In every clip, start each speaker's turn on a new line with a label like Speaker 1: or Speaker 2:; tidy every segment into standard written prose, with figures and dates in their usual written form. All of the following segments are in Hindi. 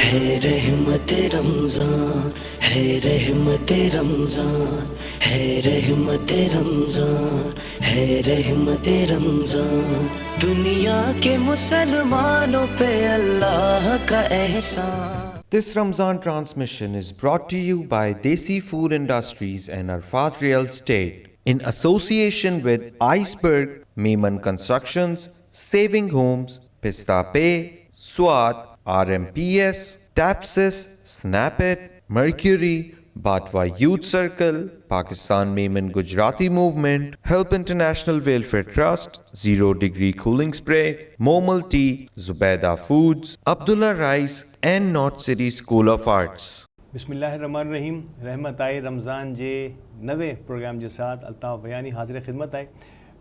Speaker 1: है रहमत रमज़ान, है रहमत रमज़ान, है रहमत रमज़ान, है रहमत रमज़ान। दुनिया के मुसलमानों पे अल्लाह का एहसान।
Speaker 2: This Ramzan transmission is brought to you by Desi Food Industries and Arfat Real Estate in association with Iceberg, Meiman Constructions, Saving Homes, Pista Pay, SWAT, RMPS, Tapsis, Snapit, Mercury, Batwa Youth Circle, Pakistan Meiman Gujarati Movement, Help International Welfare Trust, Zero Degree Cooling Spray, Momal Tea, Zubeda Foods, Abdullah Rice and North City School of Arts.
Speaker 3: बिस्मिल्लाहिर्रहमानिर्रहीम। रहमत आए रमज़ान जे नवे प्रोग्राम के साथ अल्ताफ़ बयानी हाज़िर ख़िदमत आहे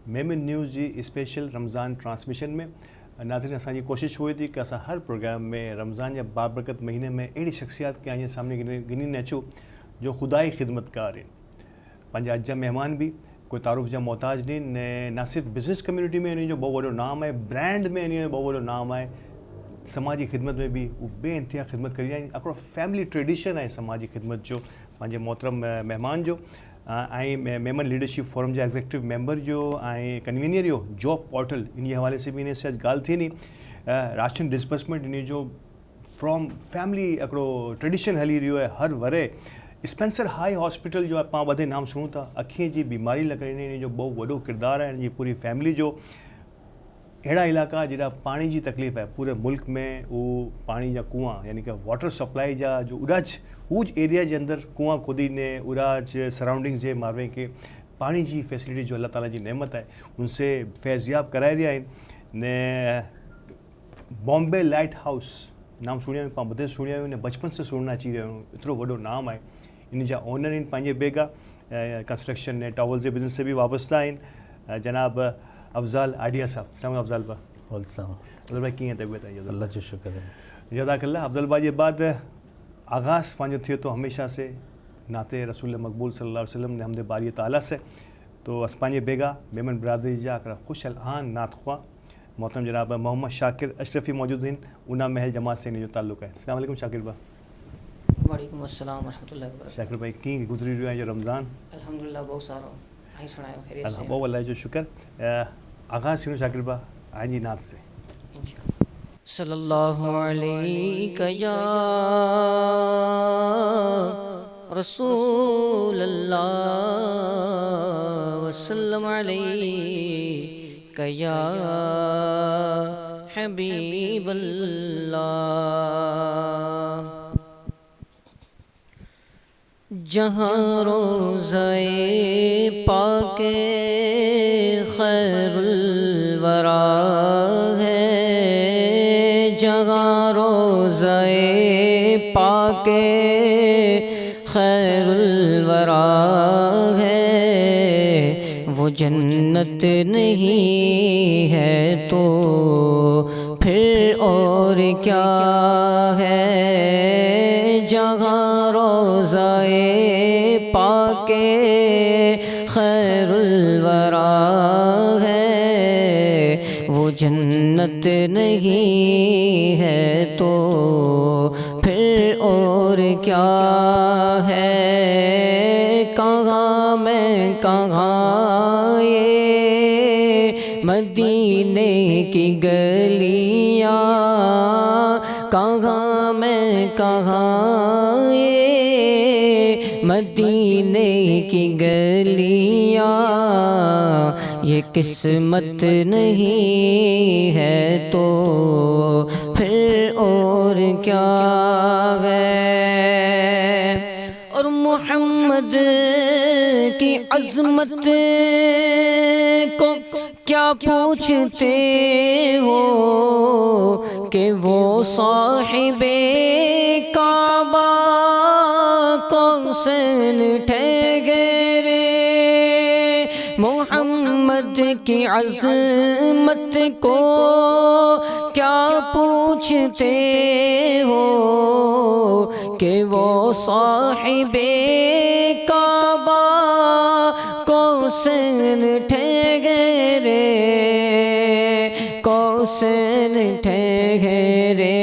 Speaker 3: मेमन न्यूज़ जी स्पेशल रमज़ान ट्रांसमिशन में। नाज़रीन, असांजी कोशिश हुई थी कि असां हर प्रोग्राम में रमज़ान या बाबरकत महीने में अहिड़ी शख़्सियात के आहिनि सामने गिनी न अचूं जो खुदाई ख़िदमतकार आहिनि। पंहिंजा अज जा महिमान भी कोई तारुफ़ जा मोहताज नहीं, न सिर्फ बिज़नेस कम्युनिटी में इन्हनि जो बहुत वॾो नाम आहे, ब्रांड में इन्हनि जो बहुत वॾो नाम आहे, समाजी ख़िदमत में भी वो बेइंतिहा ख़िदमत करी आहिनि। हिकिड़ो फैमिली ट्रेडिशन आहे समाजी ख़िदमत जो। पंहिंजे मोहतरम महिमान जो ऐं मेमन लीडरशिप फोरम जा एग्ज़ेक्टिव मेंबर जो ऐं कन्वीनियर जो जॉब पोर्टल इन हवाले से भी इन से अॼु ॻाल्हि थी नी। राशन डिस्बर्समेंट इन जो फ्रॉम फैमिली हिकिड़ो ट्रेडिशन हली रहियो आहे हर वरे। स्पेंसर हाई हॉस्पिटल जो पाण ॿधे नाम सुणूं था, अखियुनि जी बीमारी लॻाइण इन जो बहुत वॾो किरदारु आहे। इनजी पूरी फैमिली जो अहिड़ा इलाइक़ा जहिड़ा पाणी जी तकलीफ़ आहे पूरे मुल्क में, वो पाणी जा कुआं यानी कि वाटर सप्लाई जा जो उराज हूज एरिया जे अंदरि कुआं खोदीने उराज सराउंडिंग्स जे मारवे के पाणी जी फैसिलिटी जो अल्लाह ताला जी नेमत आहे उनसे फैज़याब कराए रहिया आहिनि ने। बॉम्बे लाइट हाउस नाम सुणिया आहियूं, पाण ॿुधे सुणिया आहियूं ने बचपन से सुणना अची रहिया आहियूं, एतिरो वॾो नाम आहे। इन जा ओनर आहिनि पंहिंजे बेगा कंस्ट्रक्शन ऐं टॉवल्स जे बिज़नेस से भी वाबस्ता आहिनि जनाब अफ़ज़ाल आइडिया साहब। अस्सलाम वालेकुम अफ़ज़ाल भाई। अफ़ज़ल भाई कीअं तबियत आहे?
Speaker 4: अल्लाह जो शुक्र है।
Speaker 3: जज़ाकल्लाह। अफ़ज़ल भाई जे बाद आगाज़ पंहिंजो थियो तो हमेशा से नाते रसूल मकबूल सल्लल्लाहु अलैहि वसल्लम ने हमदे बारी ताला से तो अस पंहिंजे बेगा मेमन बरादरी जा हिकिड़ा ख़ुशि अलहान नातख़्वा मोहतरम जनाब मोहम्मद शाकिर अशरफ़ी मौजूद आहिनि। उना महल जमात से इन जो ताल्लुक़ है। अस्सलाम वालेकुम शाकिर भाई।
Speaker 5: वालेकुम अस्सलाम वरहमतुल्लाहि वबरकातुहू।
Speaker 3: शाकिर भाई कीअं गुज़री रहियो आहे जो रमज़ान?
Speaker 5: अल्हम्दुलिल्लाह बहुत सारो ऐं सुणायो खैरियत से।
Speaker 3: बहुत अल्लाह जो शुक्र। आगाज़ करूं शाकिर भाई आइंजी नात से।
Speaker 5: सल्लल्लाहु अलैहि या रसूल अल्लाह वसल्लम अलैहि या हबीब अल्लाह। जहाँ रोज़े पाके खैरुल वरा है, जहाँ रोज़े पाके खैरुल वरा है, वो जन्नत नहीं है तो फिर और क्या है। जहाँ रोज़े पाके खैरुल वरा है, वो जन्नत नहीं है तो फिर और क्या है। कहाँ मैं कहाँ ये मदीने की गलियाँ, कहाँ मैं कहाँ ये मदीने की गलियाँ। ये किस्मत नहीं है तो फिर और क्या है। और मोहम्मद की अज़मत को क्या पूछते हो कि वो साहिबे काबा कौन ठहरे। मोहम्मद की अज़मत को क्या पूछते हो कि वो साहिबे काबा कौन ठहरे, कौन ठहरे।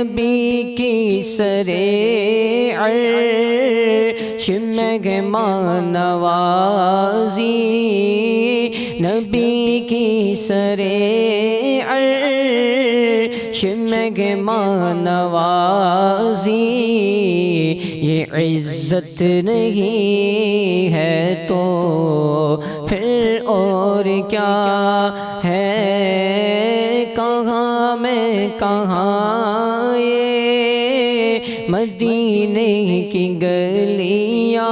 Speaker 5: नबी की सरे अर्श मेहमान नवाजी, नबी की सरे अर्श मेहमान नवाजी, ये इज्जत नहीं है तो फिर और क्या है, कहाँ में कहाँ ये मदीने की गलियाँ,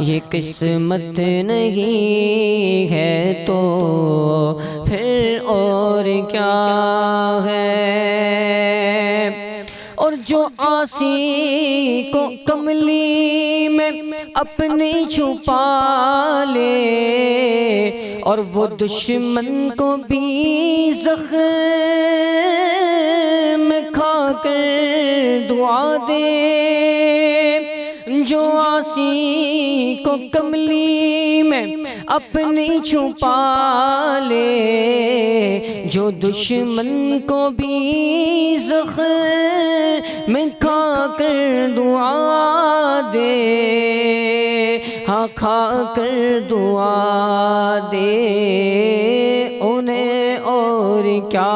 Speaker 5: ये किस्मत नहीं है तो फिर और क्या है। और जो आसी को कमली में अपनी छुपा ले, और वो दुश्मन को भी ज़ख्म खाकर दुआ दे, जो आसी को कमली में अपनी छुपा ले, जो दुश्मन को भी ज़ख्म खाकर दुआ दे, हाँ खाकर दुआ दे, उन्हें और क्या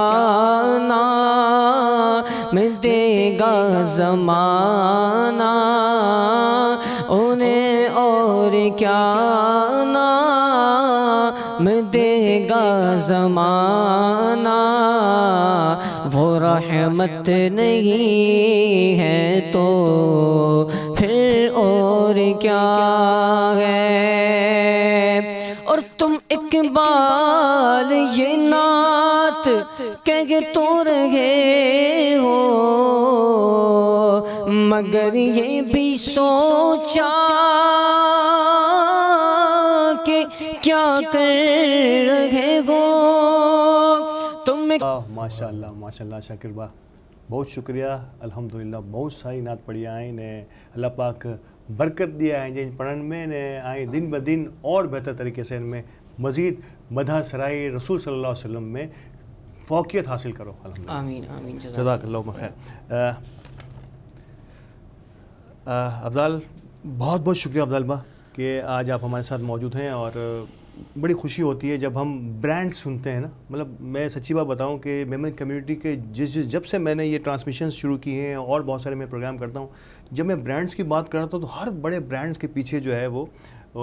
Speaker 5: नाम देगा ज़माना, उन्हें और क्या नाम देगा ज़माना, वो रहमत नहीं है तो फिर और क्या है। और तुम इकबाल ये नात कह तो रहे हो, मगर ये भी सोचा कि क्या कर रहे हो तुम।
Speaker 3: माशाअल्लाह माशाअल्लाह शाकिर बा, बहुत शुक्रिया। अल्हम्दुलिल्लाह बहुत सारी नात पढ़ी आए ने, अल्लाह पाक बरकत दिया है जिन पढ़न में ने, आए दिन ब दिन और बेहतर तरीके से इनमें मज़ीद मदह सराय रसूल सल्लल्लाहु अलैहि वसल्लम में फ़ौक़ियत हासिल करो।
Speaker 5: आमीन आमीन
Speaker 3: जज़ाकल्लाहु खैर। अफ़ज़ाल, बहुत बहुत शुक्रिया अफ़ज़ाल बा कि आज आप हमारे साथ मौजूद हैं, और बड़ी खुशी होती है जब हम ब्रांड सुनते हैं ना। मतलब मैं सच्ची बात बताऊं कि मेमन कम्युनिटी के जब से मैंने ये ट्रांसमिशंस शुरू किए हैं और बहुत सारे मैं प्रोग्राम करता हूं, जब मैं ब्रांड्स की बात करता हूं तो हर बड़े ब्रांड्स के पीछे जो है वो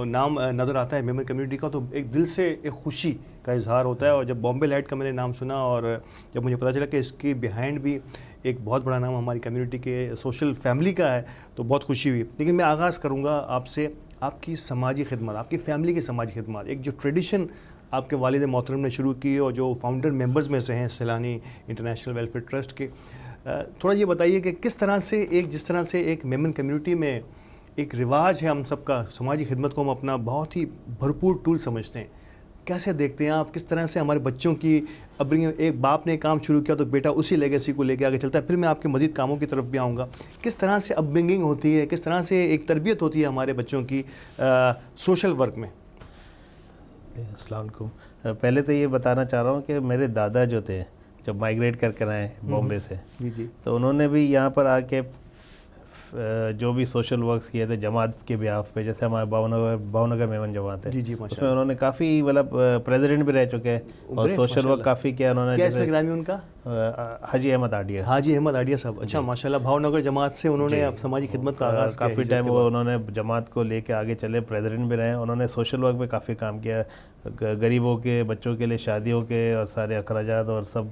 Speaker 3: नाम नज़र आता है मेमन कम्युनिटी का, तो एक दिल से एक खुशी का इजहार होता है। और जब बॉम्बे लाइट का मैंने नाम सुना और जब मुझे पता चला कि इसके बिहाइंड भी एक बहुत बड़ा नाम हमारी कम्युनिटी के सोशल फैमिली का है, तो बहुत खुशी हुई। लेकिन मैं आगाज़ करूँगा आपसे आपकी समाजी खिदमत, आपकी फ़ैमिली की समाजी खिदमत, एक जो ट्रेडिशन आपके वालिद मोहतरम ने शुरू की और जो फाउंडर मेंबर्स में से हैं सैलानी इंटरनेशनल वेलफेयर ट्रस्ट के, थोड़ा ये बताइए कि किस तरह से जिस तरह से एक मेमन कम्युनिटी में एक रिवाज है हम सबका, समाजी खिदमत को हम अपना बहुत ही भरपूर टूल समझते हैं, कैसे देखते हैं आप, किस तरह से हमारे बच्चों की अपब्रिंगिंग, एक बाप ने काम शुरू किया तो बेटा उसी लेगेसी को लेकर आगे चलता है। फिर मैं आपके मज़ीद कामों की तरफ भी आऊँगा, किस तरह से अपब्रिंगिंग होती है, किस तरह से एक तरबियत होती है हमारे बच्चों की सोशल वर्क में।
Speaker 4: अस्सलाम वालेकुम। पहले तो ये बताना चाह रहा हूँ कि मेरे दादा जो थे, जब माइग्रेट करके आए बॉम्बे से,
Speaker 3: जी,
Speaker 4: तो उन्होंने भी यहाँ पर आके जो भी सोशल वर्क्स किए थे जमात के बिहाफ पे, जैसे हमारे भावनगर मेमन जमात है,
Speaker 3: जी
Speaker 4: उसमें उन्होंने काफ़ी मतलब प्रेसिडेंट भी रह चुके हैं और सोशल वर्क काफ़ी किया उन्होंने।
Speaker 3: क्या इसमें ग्रामी उनका?
Speaker 4: हाजी अहमद आडिया।
Speaker 3: हाजी अहमद आडिया साहब, अच्छा माशाल्लाह, भावनगर जमात से उन्होंने अब समाजी खिदमत का आगाज़ किया।
Speaker 4: काफ़ी टाइम वो उन्होंने जमात को लेके आगे चले, प्रेसिडेंट भी रहे। उन्होंने सोशल वर्क में काफ़ी काम किया, गरीबों के बच्चों के लिए शादियों के और सारे अखराजात और सब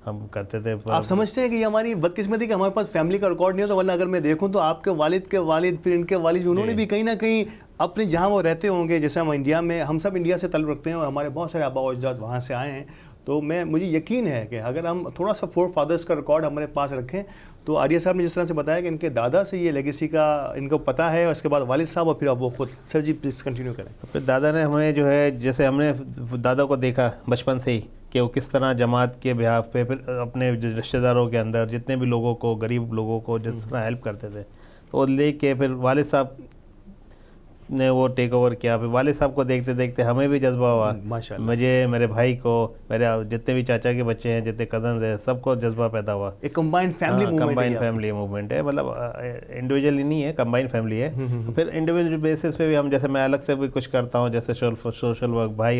Speaker 4: हम करते थे।
Speaker 3: आप समझते हैं कि ये हमारी बदकिस्मती कि हमारे पास फैमिली का रिकॉर्ड नहीं होता, वरना अगर मैं देखूं तो आपके वालिद के वालिद, फिर इनके वालिद, उन्होंने भी कहीं ना कहीं अपने जहां वो रहते होंगे, जैसे हम इंडिया में, हम सब इंडिया से ताल्लुक़ रखते हैं और हमारे बहुत सारे आबा अजदाद वहाँ से आए हैं, तो मुझे यकीन है कि अगर हम थोड़ा सा फोर फादर्स का रिकॉर्ड हमारे पास रखें, तो आर्या साहब ने जिस तरह से बताया कि इनके दादा से ये लेगेसी का इनको पता है, और इसके बाद वालिद साहब, और फिर अब वो खुद। सर जी प्लीज़ कंटिन्यू करें।
Speaker 4: तो फिर दादा ने हमें जो है, जैसे हमने दादा को देखा बचपन से ही कि वो किस तरह जमात के बिहाफ पे फिर अपने रिश्तेदारों के अंदर जितने भी लोगों को, गरीब लोगों को जिस तरह हेल्प करते थे, तो वो ले के फिर वालिद साहब ने वो टेक ओवर किया। फिर वालिद साहब को देखते देखते हमें भी जज्बा हुआ,
Speaker 3: माशाल्लाह।
Speaker 4: मुझे, मेरे भाई को, मेरे जितने भी चाचा के बच्चे हैं, जितने कजन्स हैं, सबको जज्बा पैदा हुआ।
Speaker 3: एक कंबाइंड फैमिली मूवमेंट है।
Speaker 4: कंबाइंड फैमिली मूवमेंट है, मतलब इंडिविजुअली नहीं है, कंबाइंड फैमिली है। तो फिर इंडिविजुअल बेसिस पे भी हम, जैसे मैं अलग से भी कुछ करता हूँ, जैसे सोशल वर्क, भाई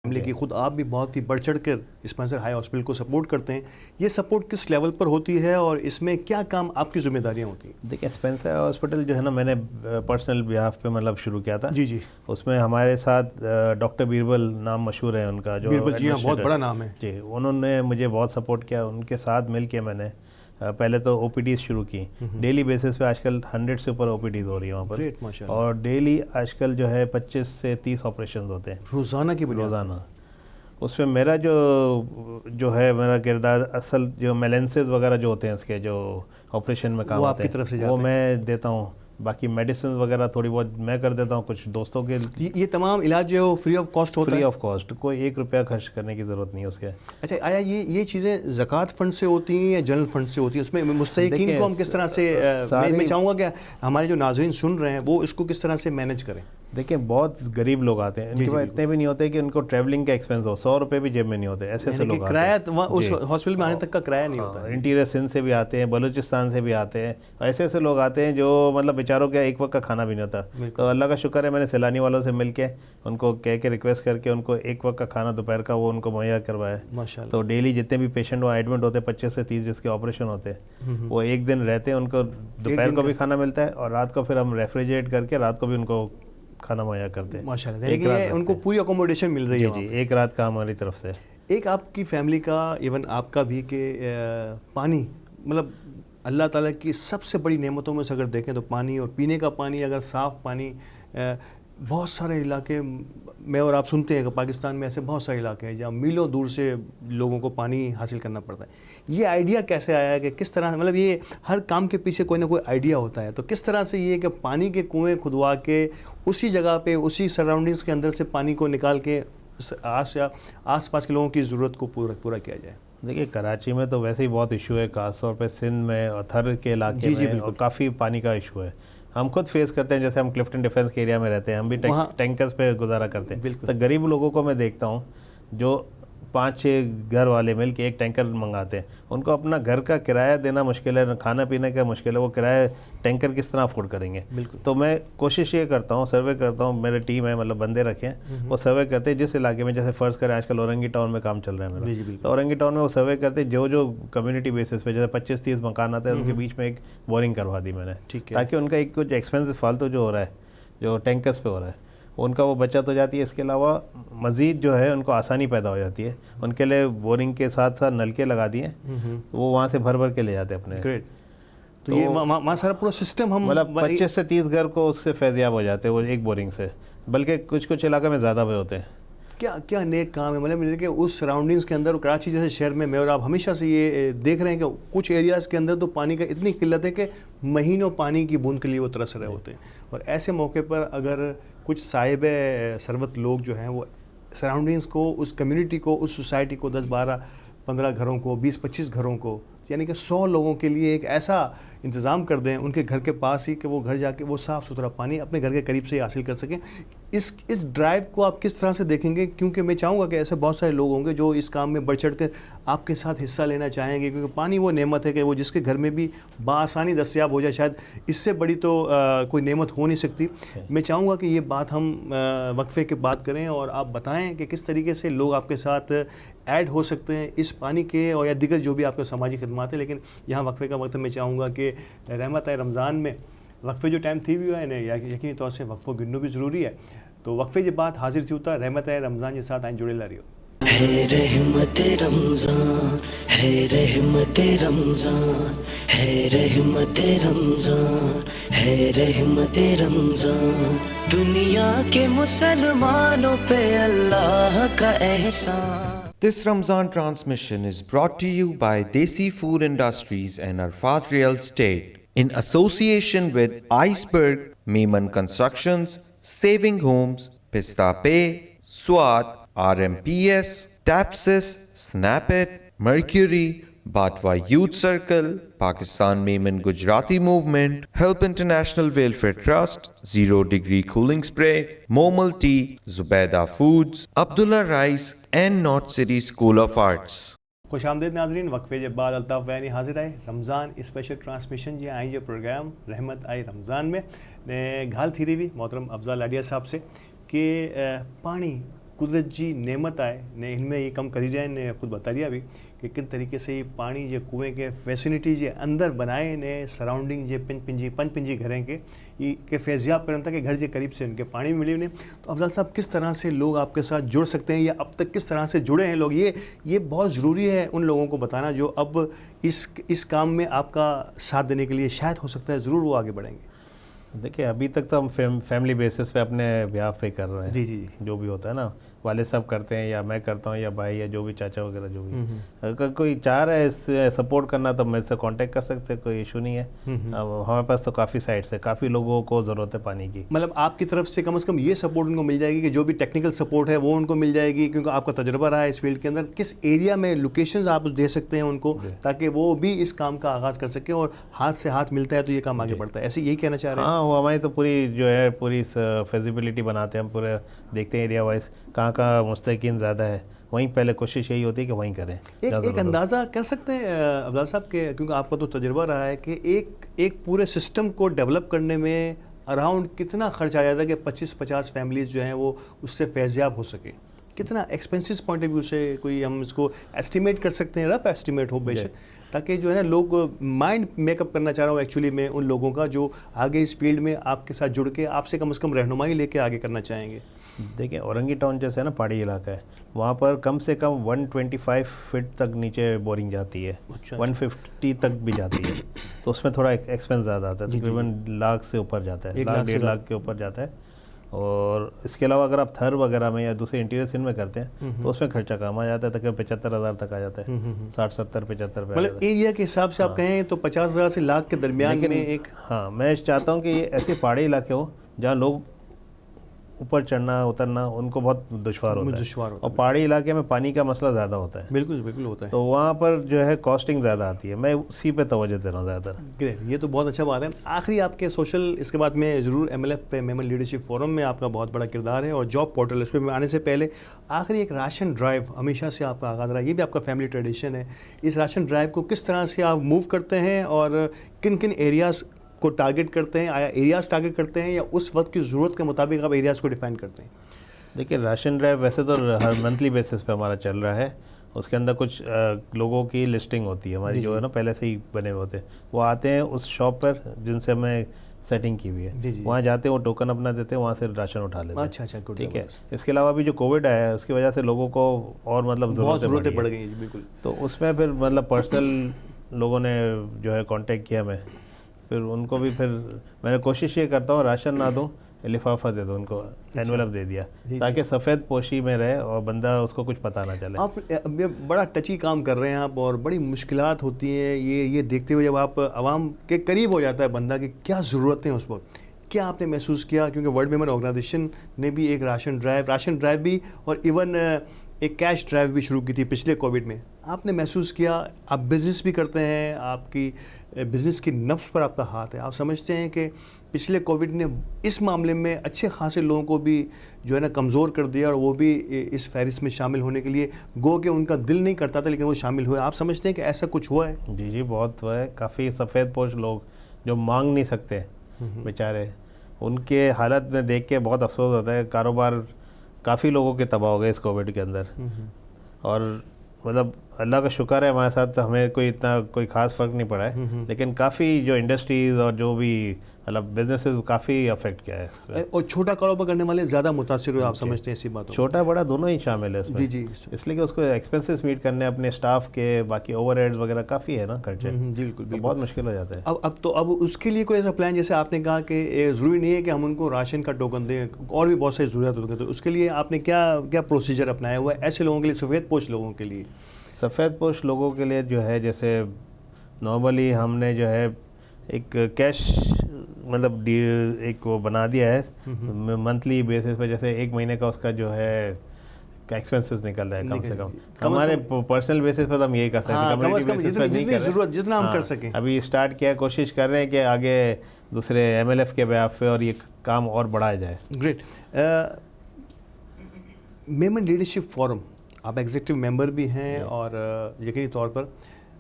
Speaker 3: फैमिली की, खुद आप भी बहुत ही बढ़ चढ़ कर स्पेंसर हाई हॉस्पिटल को सपोर्ट करते हैं। ये सपोर्ट किस लेवल पर होती है और इसमें क्या काम आपकी जिम्मेदारियां होती हैं?
Speaker 4: देखिए, स्पेंसर हॉस्पिटल जो है ना, मैंने पर्सनल बिहाफ पे मतलब शुरू किया था।
Speaker 3: जी जी।
Speaker 4: उसमें हमारे साथ डॉक्टर बीरबल, नाम मशहूर है उनका, जो
Speaker 3: बीरबल जी, हाँ, बहुत बड़ा नाम है
Speaker 4: जी। उन्होंने मुझे बहुत सपोर्ट किया, उनके साथ मिल के मैंने पहले तो ओपीडीज शुरू की। डेली बेसिस पे आजकल 100 से ऊपर ओपीडीज हो रही है वहाँ पर।
Speaker 3: ग्रेट, माशाल्लाह।
Speaker 4: और डेली आजकल जो है 25 से 30 ऑपरेशन होते हैं
Speaker 3: रोजाना की बुनियाद?
Speaker 4: रोज़ाना। उसमें मेरा जो है, मेरा किरदार असल जो मेलेंसेस वगैरह जो होते हैं इसके, जो ऑपरेशन में काम
Speaker 3: वो
Speaker 4: होते
Speaker 3: आपकी तरफ से
Speaker 4: हैं,
Speaker 3: जाते
Speaker 4: वो
Speaker 3: हैं?
Speaker 4: मैं देता हूँ। बाकी मेडिसिन वगैरह थोड़ी बहुत मैं कर देता हूँ, कुछ दोस्तों के।
Speaker 3: ये तमाम इलाज जो है फ्री ऑफ कॉस्ट होता है?
Speaker 4: फ्री ऑफ कॉस्ट, कोई 1 रुपया खर्च करने की ज़रूरत नहीं है उसके।
Speaker 3: अच्छा, आया ये चीज़ें ज़कात फंड से होती हैं या जनरल फंड से होती हैं? उसमें मुस्तहिकीन को हम किस तरह से, मैं चाहूँगा कि हमारे जो नाज़रीन सुन रहे हैं वो इसको किस तरह से मैनेज करें?
Speaker 4: देखिए, बहुत गरीब लोग आते हैं, इनके पास इतने भी नहीं होते कि उनको ट्रैवलिंग का एक्सपेंस हो, 100 रुपये भी जेब में नहीं होते, ऐसे ऐसे लोग
Speaker 3: किराया
Speaker 4: आते हैं।
Speaker 3: उस हॉस्पिटल में आने तक का किराया नहीं होता है।
Speaker 4: इंटीरियर सिंध से भी आते हैं, बलूचिस्तान से भी आते हैं, ऐसे ऐसे लोग आते हैं जो मतलब बेचारों के एक वक्त का खाना भी नहीं होता। तो अल्लाह का शुक्र है, मैंने सैलानी वालों से मिल के उनको कह के रिक्वेस्ट करके उनको एक वक्त का खाना दोपहर का वो उनको मुहैया करवाया।
Speaker 3: माशाल्लाह।
Speaker 4: तो डेली जितने भी पेशेंट वहाँ एडमिट होते हैं, 25 से 30 जिसके ऑपरेशन होते हैं, वो एक दिन रहते हैं, उनको दोपहर को भी खाना मिलता है और रात को फिर हम रेफ्रिजरेट करके रात को भी उनको खाना मुहैया करते हैं।
Speaker 3: माशाल्लाह, यानी कि ये उनको पूरी अकोमोडेशन मिल रही है?
Speaker 4: जी, एक रात का हमारी तरफ से।
Speaker 3: एक आपकी फैमिली का, इवन आपका भी, कि पानी मतलब अल्लाह ताला की सबसे बड़ी नेमतों में से अगर देखें तो पानी, और पीने का पानी, अगर साफ़ पानी, बहुत सारे इलाके में, और आप सुनते हैं कि पाकिस्तान में ऐसे बहुत सारे इलाके हैं जहाँ मीलों दूर से लोगों को पानी हासिल करना पड़ता है। ये आइडिया कैसे आया है कि किस तरह, मतलब ये हर काम के पीछे कोई ना कोई आइडिया होता है, तो किस तरह से ये कि पानी के कुएँ खुदवा के उसी जगह पे, उसी सराउंडिंग्स के अंदर से पानी को निकाल के आस पास के लोगों की ज़रूरत को पूरा किया जाए?
Speaker 4: देखिए, कराची में तो वैसे ही बहुत इशू है, खासतौर पे सिंध में और थर के इलाके में, और काफ़ी पानी का इशू है। हम खुद फेस करते हैं, जैसे हम क्लिफ्टन डिफेंस के एरिया में रहते हैं, हम भी टैंकर्स पे गुजारा करते हैं। तो गरीब लोगों को मैं देखता हूँ जो 5-6 घर वाले मिल के एक टैंकर मंगाते हैं, उनको अपना घर का किराया देना मुश्किल है, खाना पीने का मुश्किल है, वो किराया टैंकर किस तरह अफोर्ड करेंगे? तो मैं कोशिश ये करता हूँ, सर्वे करता हूँ, मेरे टीम है, मतलब बंदे रखे हैं, वो सर्वे करते हैं जिस इलाके में, जैसे फ़र्ज़ करें आजकल औरंगी टाउन में काम चल रहा है मेरा, तो औरंगी टाउन में वो सर्वे करते हैं, जो कम्युनिटी बेसिस पे जैसे 25-30 मकान आते हैं, उनके बीच में एक बोरिंग करवा दी मैंने, ताकि उनका एक कुछ एक्सपेंसिव फालतू जो हो रहा है, जो टैंकर्स पे हो रहा है, उनका वो बचत हो जाती है। इसके अलावा मज़ीद जो है उनको आसानी पैदा हो जाती है, उनके लिए बोरिंग के साथ साथ नलके लगा दिए, वो वहाँ से भर भर के ले जाते हैं अपने।
Speaker 3: ग्रेट। तो ये वहाँ सारा पूरा सिस्टम हम,
Speaker 4: मतलब 25 से 30 घर को उससे फैज़याब हो जाते हैं वो एक बोरिंग से, बल्कि कुछ इलाके में ज़्यादा भी होते हैं।
Speaker 3: क्या नेक काम है, मतलब कि उस सराउंडिंग्स के अंदर, कराची जैसे शहर में, मैं और आप हमेशा से ये देख रहे हैं कि कुछ एरियाज़ के अंदर तो पानी का इतनी किल्लत है कि महीनों पानी की बूंद के लिए वो तरस रहे होते हैं, और ऐसे मौके पर अगर कुछ साहिब सरवत लोग जो हैं वो सराउंडिंग्स को, उस कम्युनिटी को, उस सोसाइटी को, 10-12-15 घरों को, 20-25 घरों को, यानी कि 100 लोगों के लिए एक ऐसा इंतज़ाम कर दें उनके घर के पास ही कि वो घर जाके वो साफ़ सुथरा पानी अपने घर के करीब से ही हासिल कर सकें। इस ड्राइव को आप किस तरह से देखेंगे? क्योंकि मैं चाहूँगा कि ऐसे बहुत सारे लोग होंगे जो इस काम में बढ़ चढ़ कर आपके साथ हिस्सा लेना चाहेंगे, क्योंकि पानी वो नेमत है कि वो जिसके घर में भी बासानी दस्तयाब हो जाए, शायद इससे बड़ी तो कोई नेमत हो नहीं सकती। मैं चाहूँगा कि ये बात हम वक्फे के बाद करें और आप बताएँ कि किस तरीके से लोग आपके साथ ऐड हो सकते हैं इस पानी के, और या दिगर जो भी आपके सामाजिक खदमात है। लेकिन यहाँ वक्फे का वक्त मैं चाहूँगा कि रहमत रमज़ान में वक्फे जो टाइम थी भी हुआ है, यकीनी तौर से वक्फो गिनना भी ज़रूरी है। तो वक्फे जे बात हाजिर थी होता रहमत रमज़ान के साथ आइन जुड़े ला रही हो।
Speaker 1: है रहमत रमज़ान, है रहमत रमज़ान, है रहमत रमज़ान, है रहमत रमज़ान, दुनिया के मुसलमानों पे अल्लाह का एहसान।
Speaker 2: This Ramzan transmission is brought to you by Desi Food Industries and Arfat Real Estate in association with Iceberg, Mehman Constructions, Saving Homes, Pista Pay, Swat, RMPS, TAPSIS, SNAPIT, Mercury, Batwa Youth Circle, Pakistan Maiman Gujarati Movement, Help International Welfare Trust, Zero Degree Cooling Spray, Momal Tea, Zubaida Foods, Abdullah Rice and North City School of Arts.
Speaker 3: खुश आमदीद नाजरीन, वक्फे जे बाद अल्ताफ़ बयानी हाजिर है रमज़ान स्पेशल ट्रांसमिशन जी आई जो प्रोग्राम रहमत आई रमज़ान में ने गाल थी रही मोहतरम अफजाल लाडिया साहब से कि पानी कुदरत जी नेमत आए ने इनमें ये कम करी जाए ने खुद बता दिया भी कि किन तरीके से ये पानी जो कुएँ के फैसिलिटी जे अंदर बनाए ने सराउंडिंग जे पंज घरें के फैज़याब करन था कि घर के करीब से उनके पानी मिली उन्हें। तो अफजाल साहब, किस तरह से लोग आपके साथ जुड़ सकते हैं या अब तक किस तरह से जुड़े हैं लोग, ये बहुत ज़रूरी है उन लोगों को बताना जो अब इस काम में आपका साथ देने के लिए शायद हो सकता है ज़रूर वो आगे बढ़ेंगे।
Speaker 4: देखिए, अभी तक तो हम फैमिली बेसिस पे अपने ब्याह पे कर रहे हैं।
Speaker 3: जी
Speaker 4: जो भी होता है ना, वाले सब करते हैं या मैं करता हूँ या भाई या जो भी चाचा वगैरह जो भी। अगर कोई चाह रहा है इससे सपोर्ट करना तो मेरे से कांटेक्ट कर सकते हैं, कोई इशू नहीं है। अब हमारे पास तो काफ़ी साइट्स है, काफ़ी लोगों को ज़रूरत है पानी की।
Speaker 3: मतलब आपकी तरफ से कम ये सपोर्ट उनको मिल जाएगी कि जो भी टेक्निकल सपोर्ट है वो उनको मिल जाएगी, क्योंकि आपका तजुर्बा रहा है इस फील्ड के अंदर। किस एरिया में लोकेशंस आप दे सकते हैं उनको ताकि वो भी इस काम का आगाज़ कर सके और हाथ से हाथ मिलता है तो ये काम आगे बढ़ता है, ऐसे यही कहना चाह रहे हैं?
Speaker 4: हाँ, वो हमारी तो पूरी जो है पूरी फिजिबिलिटी बनाते हैं हम, पूरे देखते हैं एरिया वाइज कहाँ मुस्तकिन ज़्यादा है, वहीं पहले कोशिश यही होती है कि वहीं करें।
Speaker 3: एक अंदाज़ा कर सकते हैं अफजाल साहब के, क्योंकि आपका तो तजुर्बा रहा है कि एक पूरे सिस्टम को डेवलप करने में अराउंड कितना खर्च आ जाता है कि 25-50 फैमिलीज़ जो हैं वो उससे फैज़याब हो सके? कितना एक्सपेंसिस पॉइंट ऑफ व्यू से कोई हम इसको एस्टिमेट कर सकते हैं, रफ एस्टिमेट हो बेशक, ताकि जो है ना लोग माइंड मेकअप करना चाह रहा हूँ एक्चुअली मैं उन लोगों का जो आगे इस फील्ड में आपके साथ जुड़ के आपसे कम से कम रहनुमाई लेके आगे करना चाहेंगे।
Speaker 4: देखिए, औरंगी टाउन जैसे है ना, पहाड़ी इलाका है, वहाँ पर कम से कम 125 फीट तक नीचे बोरिंग जाती है। 150 तक भी जाती है, तो उसमें थोड़ा एक्सपेंस ज़्यादा आता है, तकरीबन लाख से ऊपर जाता है, 1.5 लाख के ऊपर जाता है। और इसके अलावा अगर आप थर वगैरह में या दूसरे इंटीरियर सीन में करते हैं तो उसमें खर्चा कम आ जाता है, तकरीबन 75,000 तक आ जाता है, 60-70-75 पे।
Speaker 3: मतलब एरिया के हिसाब से आप कहें तो 50,000 से लाख के दरमियान में एक।
Speaker 4: हाँ, मैं चाहता हूँ कि ये ऐसे पहाड़ी इलाके हो जहाँ लोग ऊपर चढ़ना उतरना उनको बहुत दुश्वार होता है, और पहाड़ी इलाके में पानी का मसला ज़्यादा होता है।
Speaker 3: बिल्कुल होता है,
Speaker 4: तो वहाँ पर जो है कॉस्टिंग ज़्यादा आती है, मैं उसी पे तवज्जो दे रहा हूँ ज़्यादातर।
Speaker 3: ग्रेट, ये तो बहुत अच्छा बात है। आखिरी आपके सोशल, इसके बाद में ज़रूर MLF पे मेमन लीडरशिप फोरम में आपका बहुत बड़ा किरदार है और जॉब पोर्टल, इस पर आने से पहले आखिरी एक राशन ड्राइव हमेशा से आपका आगाज़ रहा है, ये भी आपका फैमिली ट्रेडिशन है। इस राशन ड्राइव को किस तरह से आप मूव करते हैं और किन किन एरियाज़ को टारगेट करते हैं, आया एरियाज़ टारगेट करते हैं या उस वक्त की ज़रूरत के मुताबिक आप एरियाज़ को डिफाइन करते हैं?
Speaker 4: देखिए, राशन ड्राइव वैसे तो हर मंथली बेसिस पे हमारा चल रहा है, उसके अंदर कुछ लोगों की लिस्टिंग होती है हमारी, जो है ना पहले से ही बने हुए होते हैं, वो आते हैं उस शॉप पर जिनसे हमें सेटिंग की हुई है, वहाँ जाते हैं, वो टोकन अपना देते हैं, वहाँ से राशन उठा लेते हैं।
Speaker 3: अच्छा,
Speaker 4: ठीक है। इसके अलावा भी जो कोविड आया है उसकी वजह से लोगों को और मतलब ज़रूरतें बढ़ गई।
Speaker 3: बिल्कुल।
Speaker 4: तो उसमें फिर मतलब पर्सनल लोगों ने जो है कांटेक्ट किया, मैं फिर उनको भी फिर मैंने कोशिश ये करता हूँ राशन ना दूँ, लिफाफा दे दो उनको, एनवेलप दे दिया, ताकि सफ़ेद पोशी में रहे और बंदा उसको कुछ पता ना चले।
Speaker 3: आप बड़ा टची काम कर रहे हैं आप, और बड़ी मुश्किलात होती हैं ये देखते हुए, जब आप आवाम के करीब हो जाता है बंदा कि क्या ज़रूरतें हैं उस वक्त, क्या आपने महसूस किया? क्योंकि वर्ल्ड मेमन ऑर्गेनाइजेशन ने भी एक राशन ड्राइव भी और इवन एक कैश ड्राइव भी शुरू की थी पिछले कोविड में। आपने महसूस किया, आप बिज़नेस भी करते हैं, आपकी बिज़नेस की नफ्स पर आपका हाथ है, आप समझते हैं कि पिछले कोविड ने इस मामले में अच्छे खासे लोगों को भी जो है ना कमज़ोर कर दिया और वो भी इस फहरिस्त में शामिल होने के लिए गो के उनका दिल नहीं करता था लेकिन वो शामिल हुए। आप समझते हैं कि ऐसा कुछ हुआ है?
Speaker 4: जी, बहुत हुआ है। काफ़ी सफ़ेद पोश लोग जो मांग नहीं सकते बेचारे, उनके हालत में देख के बहुत अफसोस होता है। कारोबार काफ़ी लोगों के तबाह हो गए इस कोविड के अंदर, और मतलब अल्लाह का शुक्र है हमारे साथ हमें कोई ख़ास फ़र्क नहीं पड़ा है, लेकिन काफ़ी जो इंडस्ट्रीज़ और जो भी मतलब बिजनेसेस काफ़ी अफेक्ट किया है।
Speaker 3: और छोटा कारोबार करने वाले ज़्यादा मुतासिर हुए, आप समझते हैं इसी बात?
Speaker 4: छोटा बड़ा दोनों ही शामिल है इसमें।
Speaker 3: जी,
Speaker 4: इसलिए कि उसको एक्सपेंसेस मीट करने अपने स्टाफ के, बाकी ओवरहेड्स वगैरह काफ़ी है ना खर्चे।
Speaker 3: बिल्कुल,
Speaker 4: बहुत मुश्किल हो जाता है।
Speaker 3: अब उसके लिए कोई ऐसा प्लान, जैसे आपने कहा कि ज़रूरी नहीं है कि हम उनको राशन का टोकन दें, और भी बहुत सारी ज़रूरत होती है, तो उसके लिए आपने क्या प्रोसीजर अपनाया हुआ है ऐसे लोगों के लिए, सफ़ेद पोश लोगों के लिए?
Speaker 4: सफ़ेद पोश लोगों के लिए जो है, जैसे नॉर्मली हमने जो है एक कैश मतलब एक वो बना दिया है मंथली बेसिस पे, जैसे 1 महीने का उसका जो है एक्सपेंसेस निकल रहा है कम से कम। हमारे पर्सनल बेसिस पर हम यही कर सकते हैं, कम्युनिटी बेसिस पर नहीं कर
Speaker 3: जरूरत जितना हम कर सकें।
Speaker 4: अभी स्टार्ट किया, कोशिश कर रहे हैं कि आगे दूसरे MLF के बेहाफ पे और ये काम और बढ़ाया जाए।
Speaker 3: ग्रेट। मेमन लीडरशिप फोरम, आप एग्जीक्यूटिव मेंबर भी हैं और यकीनी तौर पर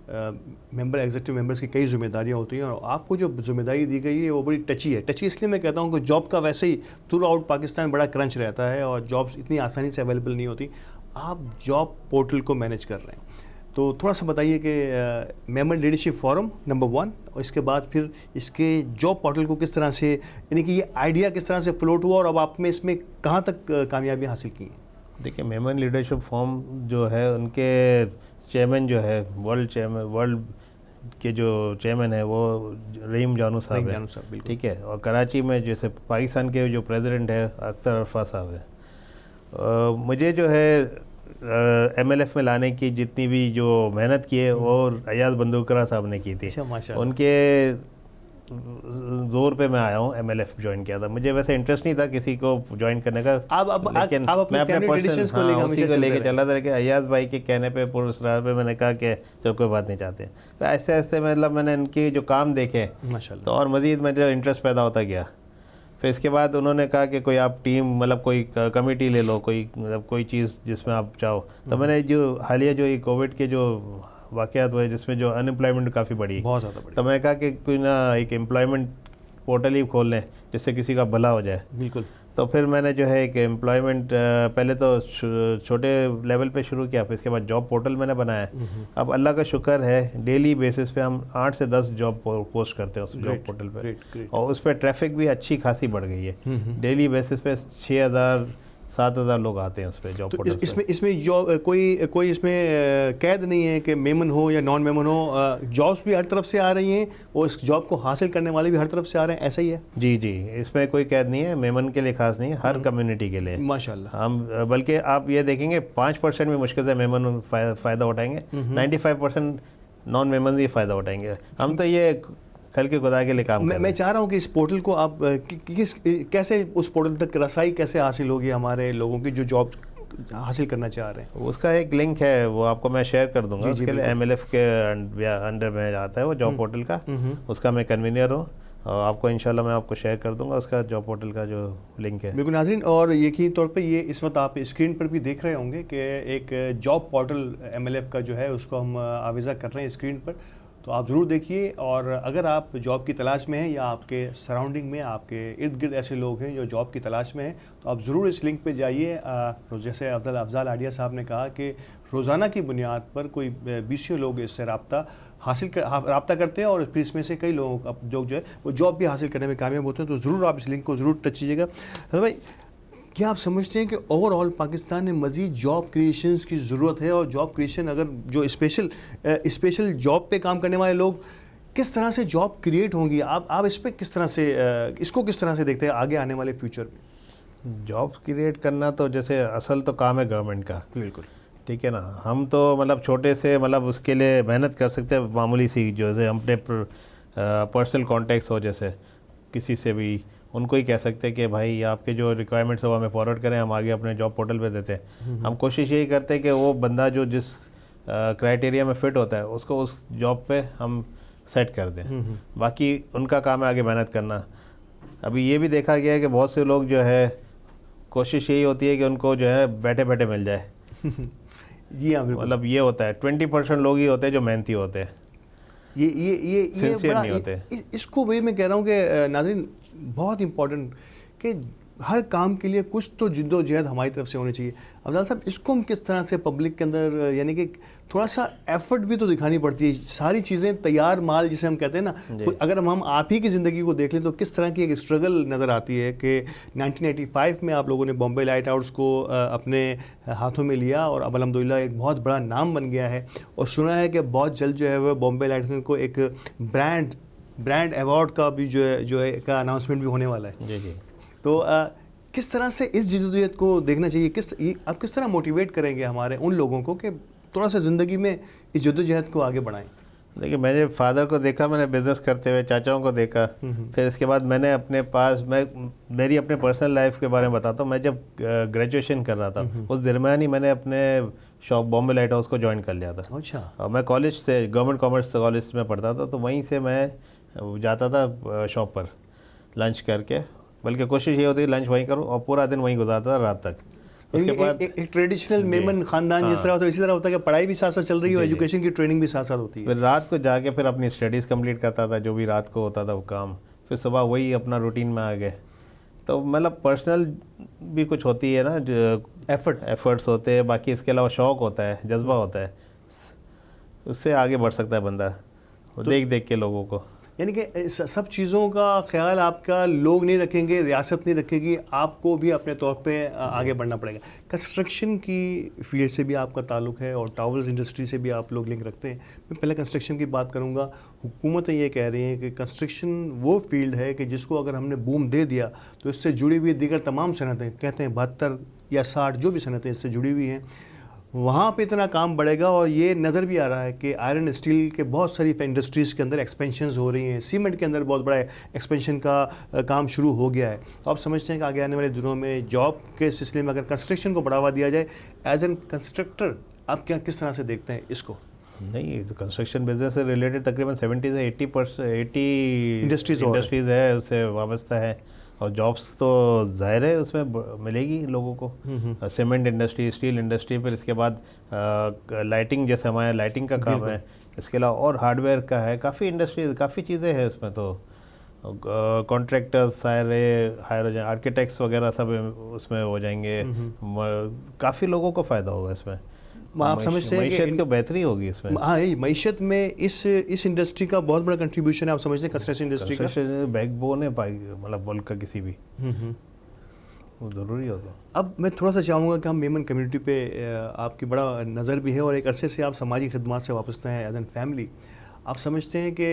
Speaker 3: मेंबर एग्जीक्यूटिव मेंबर्स की कई जिम्मेदारियां होती हैं और आपको जो जिम्मेदारी दी गई है वो बड़ी टची है। टची इसलिए मैं कहता हूँ कि जॉब का वैसे ही थ्रू आउट पाकिस्तान बड़ा क्रंच रहता है और जॉब्स इतनी आसानी से अवेलेबल नहीं होती। आप जॉब पोर्टल को मैनेज कर रहे हैं, तो थोड़ा सा बताइए कि मेंबर लीडरशिप फोरम नंबर 1 और इसके बाद फिर इसके जॉब पोर्टल को किस तरह से, यानी कि ये आइडिया किस तरह से फ्लोट हुआ और अब आपने इसमें कहाँ तक कामयाबी हासिल की है?
Speaker 4: देखिए, मेमन लीडरशिप फोरम जो है उनके चेयरमैन जो है वर्ल्ड के जो चेयरमैन है वो रहीम जानू साहब है, ठीक है। और कराची में जैसे पाकिस्तान के जो प्रेसिडेंट है अख्तर अरफा साहब है। मुझे जो है MLF में लाने की जितनी भी जो मेहनत की है और अयाज बंदूकरा साहब ने की थी, उनके जोर पे मैं आया हूँ, MLF ज्वाइन किया था। मुझे वैसे इंटरेस्ट नहीं था किसी को ज्वाइन करने का, लेकिन मैं अपने पर्सनल उसी को लेके चला था कि अयाज भाई के कहने पे पुरस्कार पे मैंने कहा कि चलो कोई बात नहीं चाहते। तो ऐसे ऐसे मतलब मैंने इनके जो काम देखे माशाल्लाह, तो और मज़ीद मेरा इंटरेस्ट पैदा होता गया। फिर इसके बाद उन्होंने कहा कि कोई आप टीम मतलब कोई कमेटी ले लो, कोई मतलब कोई चीज़ जिसमें आप चाहो। तो मैंने जो हालिया जो ये कोविड के जो वाक़यात हुए जिसमें जो अनएम्प्लॉयमेंट काफ़ी बढ़ी, बहुत ज़्यादा बढ़ी, तो मैंने कहा कि कोई ना एक एम्प्लॉयमेंट पोर्टल ही खोल लें जिससे किसी का भला हो जाए। बिल्कुल। तो फिर मैंने जो है एक एम्प्लॉयमेंट पहले तो छोटे लेवल पे शुरू किया, फिर इसके बाद जॉब पोर्टल मैंने बनाया। अब अल्लाह का शुक्र है डेली बेसिस पे हम 8 से 10 जॉब पोस्ट करते हैं उस जॉब पोर्टल पे, और उस पर ट्रैफिक भी अच्छी खासी बढ़ गई है। डेली बेसिस पे 6,000-7,000 लोग आते हैं उस पर जॉब पोर्टल।
Speaker 3: इसमें कोई इसमें कैद नहीं है कि मेमन हो या नॉन मेमन हो, जॉब्स भी हर तरफ से आ रही हैं और इस जॉब को हासिल करने वाले भी हर तरफ से आ रहे हैं, ऐसा ही है? जी,
Speaker 4: इसमें कोई कैद नहीं है, मेमन के लिए खास नहीं है, हर कम्युनिटी के लिए माशाल्लाह। हम बल्कि आप ये देखेंगे 5% भी मुश्किल से मेमन फ़ायदा उठाएंगे, 95% नॉन मेमन ही फ़ायदा उठाएंगे। हम तो ये कल के खुदा के लिए काम
Speaker 3: मैं चाह रहा हूँ कि इस पोर्टल को आप कैसे उस पोर्टल तक रसाई कैसे हासिल होगी हमारे लोगों की जो जॉब हासिल करना चाह रहे हैं?
Speaker 4: उसका एक लिंक है, वो आपको मैं शेयर कर दूंगा। उसके लिए MLF के अंडर में आता है वो जॉब पोर्टल का, उसका मैं कन्वीनियर हूँ और आपको इंशाल्लाह मैं आपको शेयर कर दूंगा उसका जॉब पोर्टल का जो लिंक है।
Speaker 3: बिल्कुल नाज़रीन, और यकीनी तौर पे ये इस वक्त आप स्क्रीन पर भी देख रहे होंगे कि एक जॉब पोर्टल MLF का जो है उसको हम आविज़ा कर रहे हैं स्क्रीन पर, तो आप ज़रूर देखिए। और अगर आप जॉब की तलाश में हैं या आपके सराउंडिंग में आपके इर्द गिर्द ऐसे लोग हैं जो जॉब की तलाश में हैं, तो आप ज़रूर इस लिंक पे जाइए। जैसे अफजल आडिया साहब ने कहा कि रोज़ाना की बुनियाद पर कोई 20 लोग इससे रब्ता करते हैं और फिर इसमें से कई लोग जो है वो जॉब भी हासिल करने में कामयाब होते हैं। तो ज़रूर आप इस लिंक को ज़रूर टच कीजिएगा। भाई, क्या आप समझते हैं कि ओवरऑल पाकिस्तान में मज़ीद जॉब क्रिएशंस की ज़रूरत है, और जॉब क्रिएशन अगर जो स्पेशल जॉब पे काम करने वाले लोग किस तरह से जॉब क्रिएट होंगी, आप इस पर किस तरह से इसको किस तरह से देखते हैं आगे आने वाले फ्यूचर में?
Speaker 4: जॉब क्रिएट करना तो जैसे असल तो काम है गवर्नमेंट का, बिल्कुल ठीक है ना। हम तो मतलब छोटे से मतलब उसके लिए मेहनत कर सकते हैं, मामूली सी जो है अपने पर्सनल कॉन्टेक्ट्स हो, जैसे किसी से भी उनको ही कह सकते हैं कि भाई आपके जो रिक्वायरमेंट्स हो हमें फॉरवर्ड करें, हम आगे अपने जॉब पोर्टल पे देते हैं। हम कोशिश यही करते हैं कि वो बंदा जो जिस क्राइटेरिया में फ़िट होता है उसको उस जॉब पे हम सेट कर दें। बाकी उनका काम है आगे मेहनत करना। अभी ये भी देखा गया है कि बहुत से लोग जो है कोशिश यही होती है कि उनको जो है बैठे बैठे मिल जाए।
Speaker 3: जी हाँ,
Speaker 4: मतलब ये होता है 20% लोग ही होते हैं जो मेहनती होते हैं,
Speaker 3: ये
Speaker 4: सिंसियर नहीं होते।
Speaker 3: इसको वही मैं कह रहा हूँ कि नाज़रीन बहुत इम्पोर्टेंट कि हर काम के लिए कुछ तो जिद्दोजहद हमारी तरफ से होनी चाहिए। अफजल साहब, इसको हम किस तरह से पब्लिक के अंदर, यानी कि थोड़ा सा एफर्ट भी तो दिखानी पड़ती है। सारी चीज़ें तैयार माल जिसे हम कहते हैं ना, अगर हम आप ही की ज़िंदगी को देख लें तो किस तरह की एक स्ट्रगल नज़र आती है कि 1985 में आप लोगों ने बॉम्बे लाइट हाउस को अपने हाथों में लिया और अब अल्हम्दुलिल्लाह एक बहुत बड़ा नाम बन गया है, और सुना है कि बहुत जल्द जो है वह बॉम्बे लाइट हाउस को एक ब्रांड अवार्ड का भी जो है का अनाउंसमेंट भी होने वाला है। जी। तो किस तरह से इस जद्दोजहद को देखना चाहिए, आप किस तरह मोटिवेट करेंगे हमारे उन लोगों को कि थोड़ा सा ज़िंदगी में इस जद्दोजहद को आगे बढ़ाएं?
Speaker 4: देखिए मैंने फादर को देखा, मैंने बिजनेस करते हुए, चाचाओं को देखा, फिर इसके बाद मैंने अपने पास मेरी अपने पर्सनल लाइफ के बारे में बताता हूँ। मैं जब ग्रेजुएशन कर रहा था उस दरमियान ही मैंने अपने शॉप बॉम्बे लाइट हाउस को ज्वाइन कर लिया था।
Speaker 3: अच्छा।
Speaker 4: और मैं कॉलेज से गवर्नमेंट कॉमर्स कॉलेज में पढ़ता था, तो वहीं से मैं जाता था शॉप पर लंच करके, बल्कि कोशिश ये होती है लंच वहीं करूँ और पूरा दिन वहीं गुजारता था रात तक। उसके बाद
Speaker 3: एक ट्रेडिशनल मेमन खानदान जिस तरह होता है इसी तरह होता है कि पढ़ाई भी साथ साथ चल रही है और एजुकेशन की ट्रेनिंग भी साथ साथ होती है।
Speaker 4: फिर रात को जाके फिर अपनी स्टडीज़ कंप्लीट करता था, जो भी रात को होता था वो काम, फिर सुबह वही अपना रूटीन में आ गए। तो मतलब पर्सनल भी कुछ होती है ना, जो एफर्ट्स होते हैं, बाकी इसके अलावा शौक़ होता है, जज्बा होता है, उससे आगे बढ़ सकता है बंदा देख देख के लोगों को।
Speaker 3: यानी कि सब चीज़ों का ख्याल आपका लोग नहीं रखेंगे, रियासत नहीं रखेगी, आपको भी अपने तौर पे आगे बढ़ना पड़ेगा। कंस्ट्रक्शन की फील्ड से भी आपका ताल्लुक़ है और टावर्स इंडस्ट्री से भी आप लोग लिंक रखते हैं। मैं पहले कंस्ट्रक्शन की बात करूंगा। हुकूमतें ये कह रही हैं कि कंस्ट्रक्शन वो फील्ड है कि जिसको अगर हमने बूम दे दिया तो इससे जुड़ी हुई दीगर तमाम सनतें, कहते हैं 72 या 60 जो भी सनतें इससे जुड़ी हुई हैं, वहाँ पे इतना काम बढ़ेगा। और ये नज़र भी आ रहा है कि आयरन स्टील के बहुत सारी इंडस्ट्रीज़ के अंदर एक्सपेंशंस हो रही हैं, सीमेंट के अंदर बहुत बड़ा एक्सपेंशन का काम शुरू हो गया है। तो आप समझते हैं कि आगे आने वाले दिनों में जॉब के सिलसिले में अगर कंस्ट्रक्शन को बढ़ावा दिया जाए, एज एन कंस्ट्रक्टर आप क्या किस तरह से देखते हैं इसको?
Speaker 4: नहीं, तो कंस्ट्रक्शन बिजनेस से रिलेटेड तकरीबन 70 से 80 इंडस्ट्रीज़ है, उससे वाबस्ता है। और जॉब्स तो जाहिर है उसमें मिलेगी लोगों को। सीमेंट इंडस्ट्री, स्टील इंडस्ट्री, फिर इसके बाद लाइटिंग, जैसे हमारे लाइटिंग का काम है, इसके अलावा और हार्डवेयर का है, काफ़ी इंडस्ट्रीज, काफ़ी चीज़ें हैं उसमें। तो कॉन्ट्रैक्टर्स सारे हायर हो जाए, आर्किटेक्ट्स वगैरह सब उसमें हो जाएंगे, काफ़ी लोगों को फ़ायदा होगा इसमें।
Speaker 3: आप समझते हैं
Speaker 4: मईशत की बेहतरी होगी इसमें।
Speaker 3: हाँ, मईशत में इस इंडस्ट्री का बहुत बड़ा कंट्रीब्यूशन है। आप समझते हैं कंस्ट्रक्शन इंडस्ट्री का
Speaker 4: बैकबोन है मतलब मुल्क का किसी भी, वो ज़रूरी होता है।
Speaker 3: अब मैं थोड़ा सा चाहूँगा कि हम मेमन कम्युनिटी पे आपकी बड़ा नज़र भी है और एक अरसे से आप समाजी खिदमत से वाबस्ता हैं एज एन फैमिली। आप समझते हैं कि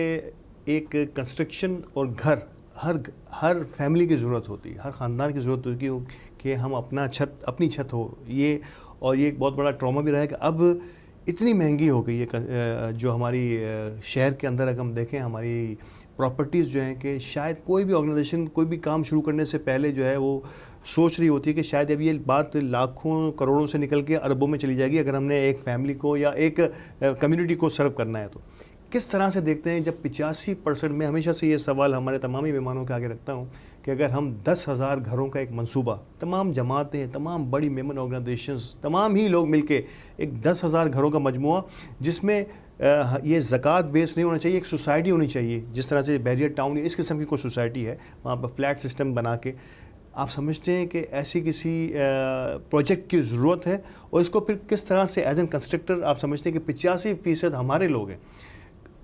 Speaker 3: एक कंस्ट्रक्शन और घर हर फैमिली की ज़रूरत होती है, हर ख़ानदान की ज़रूरत होती है कि हम अपनी छत हो। ये और ये एक बहुत बड़ा ट्रॉमा भी रहा है कि अब इतनी महंगी हो गई है जो हमारी शहर के अंदर अगर हम देखें हमारी प्रॉपर्टीज़ जो हैं कि शायद कोई भी ऑर्गेनाइजेशन कोई भी काम शुरू करने से पहले जो है वो सोच रही होती है कि शायद अब ये बात लाखों करोड़ों से निकल के अरबों में चली जाएगी अगर हमने एक फैमिली को या एक कम्युनिटी को सर्व करना है। तो किस तरह से देखते हैं जब 85% में, हमेशा से ये सवाल हमारे तमाम ही मेहमानों के आगे रखता हूँ कि अगर हम 10,000 घरों का एक मंसूबा, तमाम जमातें, तमाम बड़ी मेमन ऑर्गेनाइजेशंस, तमाम ही लोग मिलके एक 10,000 घरों का मजमुआ, जिसमें ये ज़कात बेस नहीं होना चाहिए, एक सोसाइटी होनी चाहिए, जिस तरह से बैरियर टाउन इस किस्म की कोई सोसाइटी है, वहाँ पर फ्लैट सिस्टम बना के, आप समझते हैं कि ऐसी किसी प्रोजेक्ट की ज़रूरत है? और इसको फिर किस तरह से एज एन कंस्ट्रक्टर आप समझते हैं कि 85% हमारे लोग हैं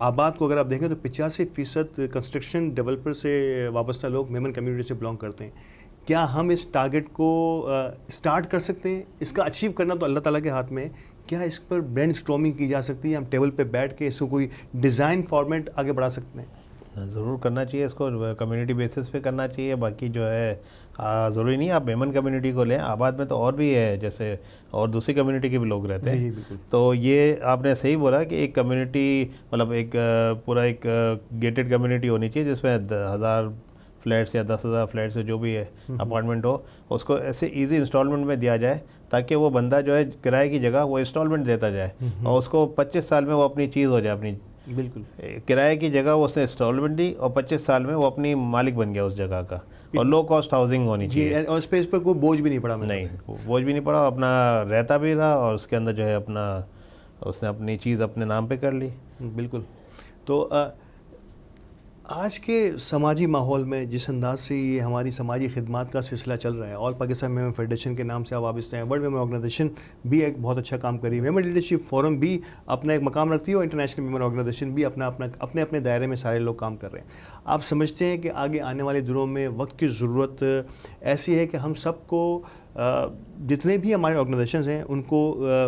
Speaker 3: आबाद को, अगर आप देखें तो 85% कंस्ट्रक्शन डेवलपर से वाबस्ता लोग मेमन कम्युनिटी से बिलोंग करते हैं। क्या हम इस टारगेट को स्टार्ट कर सकते हैं? इसका अचीव करना तो अल्लाह ताला के हाथ में है। क्या इस पर ब्रेन स्टॉर्मिंग की जा सकती है? हम टेबल पे बैठ के इसको कोई डिज़ाइन फॉर्मेट आगे बढ़ा सकते हैं?
Speaker 4: ज़रूर करना चाहिए, इसको कम्युनिटी बेसिस पे करना चाहिए। बाकी जो है ज़रूरी नहीं आप मेमन कम्युनिटी को लें, आबाद में तो और भी है, जैसे और दूसरी कम्युनिटी के भी लोग रहते हैं। तो ये आपने सही बोला कि एक कम्युनिटी मतलब एक पूरा एक गेटेड कम्युनिटी होनी चाहिए जिसमें 1000 फ्लैट्स या 10,000 फ्लैट्स जो भी है अपार्टमेंट हो, उसको ऐसे इजी इंस्टॉलमेंट में दिया जाए ताकि वो बंदा जो है किराए की जगह वो इंस्टॉलमेंट देता जाए और उसको 25 साल में वो अपनी चीज़ हो जाए अपनी।
Speaker 3: बिल्कुल,
Speaker 4: किराए की जगह वो उसने इंस्टॉलमेंट दी और 25 साल में वो अपनी मालिक बन गया उस जगह का। और लो कॉस्ट हाउसिंग होनी चाहिए
Speaker 3: और स्पेस पर कोई बोझ भी नहीं पड़ा।
Speaker 4: नहीं, बोझ भी नहीं पड़ा, अपना रहता भी रहा और उसके अंदर जो है अपना उसने अपनी चीज़ अपने नाम पे कर ली।
Speaker 3: बिल्कुल। तो आज के समाजी माहौल में जिस अंदाज से ये हमारी समाजी खिदमत का सिलसिला चल रहा है, ऑल पाकिस्तान मेमन फेडरेशन के नाम से आप वाबस्ते हैं, वर्ल्ड मेमन ऑर्गेनाइजेशन भी एक बहुत अच्छा काम कर रही है, मेमन लीडरशिप फोरम भी अपना एक मकाम रखती है और इंटरनेशनल मेमन ऑर्गेनाइजेशन भी अपने अपने दायरे में सारे लोग काम कर रहे हैं। आप समझते हैं कि आगे आने वाले दिनों में वक्त की ज़रूरत ऐसी है कि हम सबको जितने भी हमारे ऑर्गेनाइजेशंस हैं उनको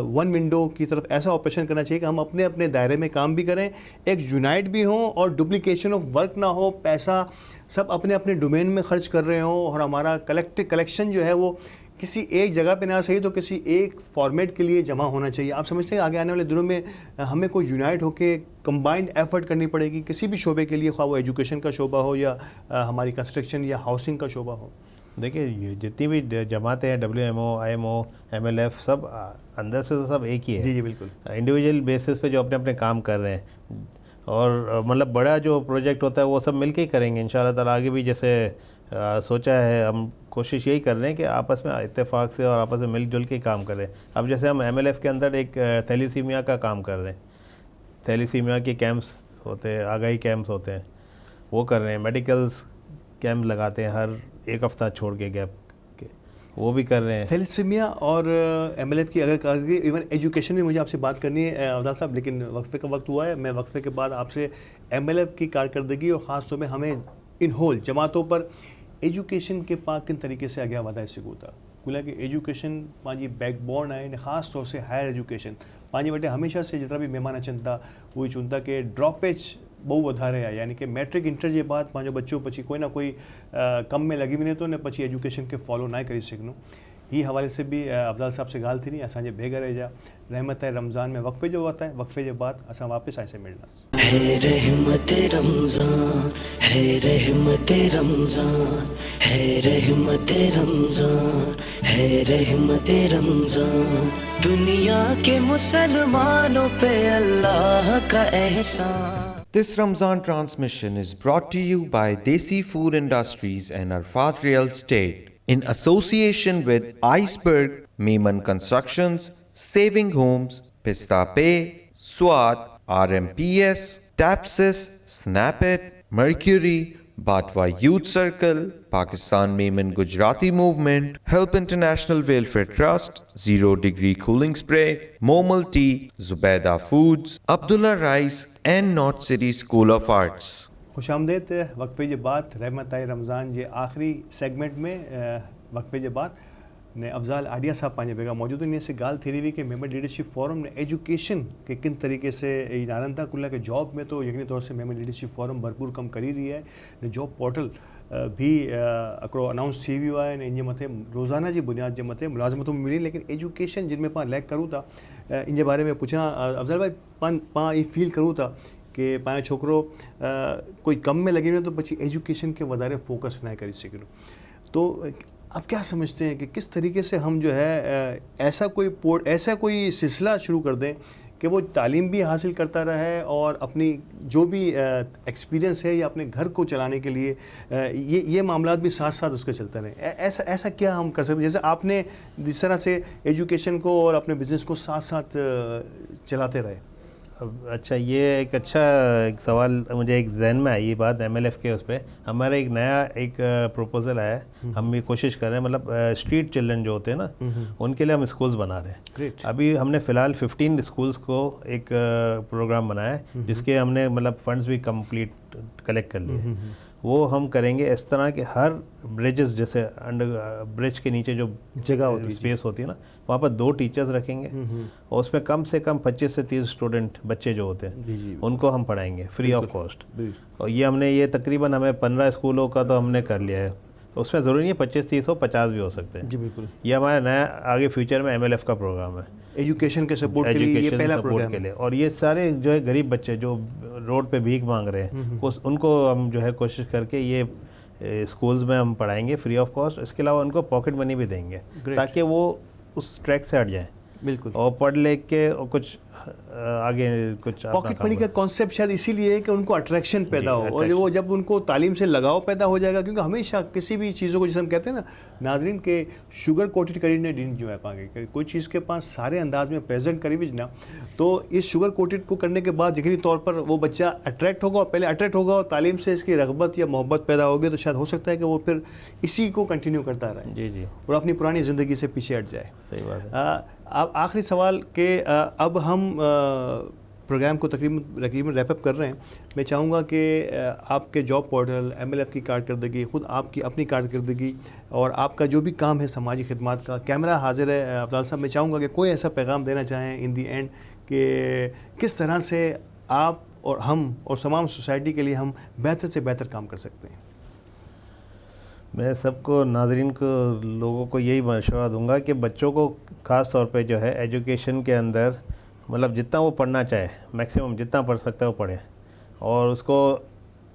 Speaker 3: वन विंडो की तरफ ऐसा ऑपरेशन करना चाहिए कि हम अपने अपने दायरे में काम भी करें, एक यूनाइट भी हों और डुप्लीकेशन ऑफ वर्क ना हो, पैसा सब अपने अपने डोमेन में खर्च कर रहे हों और हमारा कलेक्शन जो है वो किसी एक जगह पे ना सही तो किसी एक फॉर्मेट के लिए जमा होना चाहिए। आप समझते हैं आगे आने वाले दिनों में हमें कोई यूनाइट होकर कंबाइंड एफर्ट करनी पड़ेगी किसी भी शोबे के लिए, ख्वाह वो एजुकेशन का शोबा हो या हमारी कंस्ट्रक्शन या हाउसिंग का शोबा हो।
Speaker 4: देखिए जितनी भी जमातें हैं, WMO, IMO, MLF, सब अंदर से तो सब एक ही है।
Speaker 3: जी बिल्कुल।
Speaker 4: इंडिविजुअल बेसिस पे जो अपने अपने काम कर रहे हैं, और मतलब बड़ा जो प्रोजेक्ट होता है वो सब मिलके ही करेंगे इंशाल्लाह ताला। आगे भी जैसे सोचा है, हम कोशिश यही कर रहे हैं कि आपस में इत्तेफाक से और आपस में मिलजुल के काम करें। अब जैसे हम MLF के अंदर एक थैलीसीमिया का काम कर रहे हैं, थैलीसीमिया के कैंप्स होते हैं, आगाही कैंप्स होते हैं, वो कर रहे हैं। मेडिकल्स कैंप लगाते हैं हर एक हफ्ता छोड़ के गैप के, वो भी कर रहे हैं।
Speaker 3: थैलेसीमिया और MLF की अगर कारकर्दगी, इवन एजुकेशन में मुझे आपसे बात करनी है अफजाल साहब, लेकिन वक्फे का वक्त हुआ है। मैं वक्फे के बाद आपसे MLF की कारकर्दगी और ख़ास तौर में हमें इन होल जमातों पर एजुकेशन के पा किन तरीके से अॻियां वधाए सघूं था। कुल कि एजुकेशन पंहिंजी बैकबोन आहे, ख़ासि तौर से हायर एजुकेशन। पंहिंजे वटि हमेशा से जेतिरा भी महिमान अचनि था उहे चवनि था कि ड्रॉपेज बहु वधारे आहे, यानी कि मैट्रिक इंटर जे बाद पंहिंजो बच्चो पछी कोई ना कोई कम में लगी वञे थो न, पछी एजुकेशन के फॉलो ना करे सघनो। ही हवाले से भी अफजाल साहब से ॻाल्हि थी असांजे बेघर जा रहमत रमज़ान में वक्फे जो वक़्तु आहे, वक्फे जे बाद असां वापसि ऐसे मिलंदासीं।
Speaker 1: है रहमत रमज़ान, है रहमत रमज़ान, है रहमत रमज़ान, है रहमत रमज़ान, दुनिया के मुसलमानों पे अल्लाह का एहसान।
Speaker 2: This Ramzan transmission is brought to you by Desi Food Industries and Arfat Real Estate in association with Iceberg, Meiman Constructions, Saving Homes, Pista Pay, SWAT, RMPS, Tapsis, Snapit, Mercury, Batwa Youth Circle, Pakistan Meiman Gujarati Movement, Help International Welfare Trust, Zero Degree Cooling Spray, Momal Tea, Zubaida Foods, Abdullah Rice and North City School of Arts.
Speaker 3: खुशामदेद वक्फे जे बाद रहमत आई रमज़ान जे आख़िरी सेगमेंट में वक्फे जे बाद ने अफजाल आडिया साहब पंहिंजे बेगा मौजूद इन से ॻाल्हि थी रही हुई कि मेमन लीडरशिप फोरम ने एजुकेशन के किन तरीके से इनारन था। कुल के जॉब में तो यकीनी तौर से मेमन लीडरशिप फोरम भरपूर कम करी रही है ने जॉब पोर्टल भी हिकिड़ो अनाउंस थी वियो आहे, इन जे मथे रोज़ाना जी बुनियाद जे मथे मुलाज़मतूं मिली, लेकिन एजुकेशन जिन में पाण लैक करूं था, इन जे बारे में पुछां अफज़ल भाई, पाण ये फील करूं था कि पंहिंजो छोकिरो कोई कम में लगी वञे तो पछी एजुकेशन के वधारे फोकस न करे सघियो, तो आप क्या समझते हैं कि किस तरीके से हम जो है ऐसा कोई सिलसिला शुरू कर दें कि वो तालीम भी हासिल करता रहे और अपनी जो भी एक्सपीरियंस है या अपने घर को चलाने के लिए ये मामलात भी साथ साथ उसके चलते रहे। ऐसा क्या हम कर सकते हैं, जैसे आपने जिस तरह से एजुकेशन को और अपने बिज़नेस को साथ साथ चलाते रहे।
Speaker 4: अच्छा, ये एक अच्छा सवाल मुझे एक जहन में आई ये बात MLF के उस पर। हमारा एक नया एक प्रपोजल आया है, हम भी कोशिश कर रहे हैं, मतलब स्ट्रीट चिल्ड्रन जो होते हैं ना उनके लिए हम स्कूल्स बना रहे हैं।
Speaker 3: ग्रेट।
Speaker 4: अभी हमने फ़िलहाल 15 स्कूल्स को एक प्रोग्राम बनाया है जिसके हमने मतलब फंड्स भी कंप्लीट कलेक्ट कर लिए। वो हम करेंगे इस तरह के हर ब्रिजेस, जैसे अंडर ब्रिज के नीचे जो जगह होती है, स्पेस होती है ना, वहाँ पर 2 टीचर्स रखेंगे और उसमें कम से कम 25 से 30 स्टूडेंट बच्चे जो होते हैं उनको हम पढ़ाएंगे फ्री ऑफ कॉस्ट। और ये हमने ये तकरीबन हमें 15 स्कूलों का तो हमने कर लिया है। उसमें ज़रूरी नहीं है 25-30 हो, 50 भी हो सकते हैं।
Speaker 3: जी बिल्कुल।
Speaker 4: ये हमारा नया आगे फ्यूचर में MLF का प्रोग्राम है,
Speaker 3: एजुकेशन के सपोर्ट के लिए ये पहला प्रोग्राम
Speaker 4: के लिए। और ये सारे जो है गरीब बच्चे जो रोड पे भीख मांग रहे हैं उनको हम जो है कोशिश करके ये स्कूल्स में हम पढ़ाएंगे फ्री ऑफ कॉस्ट। इसके अलावा उनको पॉकेट मनी भी देंगे ताकि वो उस ट्रैक से हट जाएं।
Speaker 3: बिल्कुल।
Speaker 4: और पढ़ लिख के और कुछ आगे कुछ
Speaker 3: पॉकेट मनी का कॉन्सेप्ट शायद इसीलिए है कि उनको अट्रैक्शन पैदा हो, और वो जब उनको तालीम से लगाव पैदा हो जाएगा, क्योंकि हमेशा किसी भी चीज़ों को, जैसे हम कहते हैं ना नाजरीन के शुगर कोटेड करीने डिन जो है पाएंगे, कोई चीज़ के पास सारे अंदाज में प्रेजेंट करी विजना, तो इस शुगर कोटेड को करने के बाद यकीनी तौर पर वो बच्चा अट्रैक्ट होगा, और पहले अट्रैक्ट होगा और तालीम से इसकी रगबत या मोहब्बत पैदा होगी, तो शायद हो सकता है कि वो फिर इसी को कंटिन्यू करता रहे। जी जी। और अपनी पुरानी ज़िंदगी से पीछे हट जाए।
Speaker 4: सही बात है।
Speaker 3: अब आखिरी सवाल के अब हम प्रोग्राम को तकरीबन रैपअप कर रहे हैं। मैं चाहूँगा कि आपके जॉब पोर्टल, MLF की कारकर्दगी, ख़ुद आपकी अपनी कारकर्दगी और आपका जो भी काम है समाजी खिदमात का, कैमरा हाजिर है अफजाल साहब। मैं चाहूँगा कि कोई ऐसा पैगाम देना चाहें इन दी एंड कि किस तरह से आप और हम और तमाम सोसाइटी के लिए हम बेहतर से बेहतर काम कर सकते हैं।
Speaker 4: मैं सबको नाजरीन को लोगों को यही मशवरा दूंगा कि बच्चों को ख़ास तौर पे जो है एजुकेशन के अंदर मतलब जितना वो पढ़ना चाहे मैक्सिमम जितना पढ़ सकता है वो पढ़े और उसको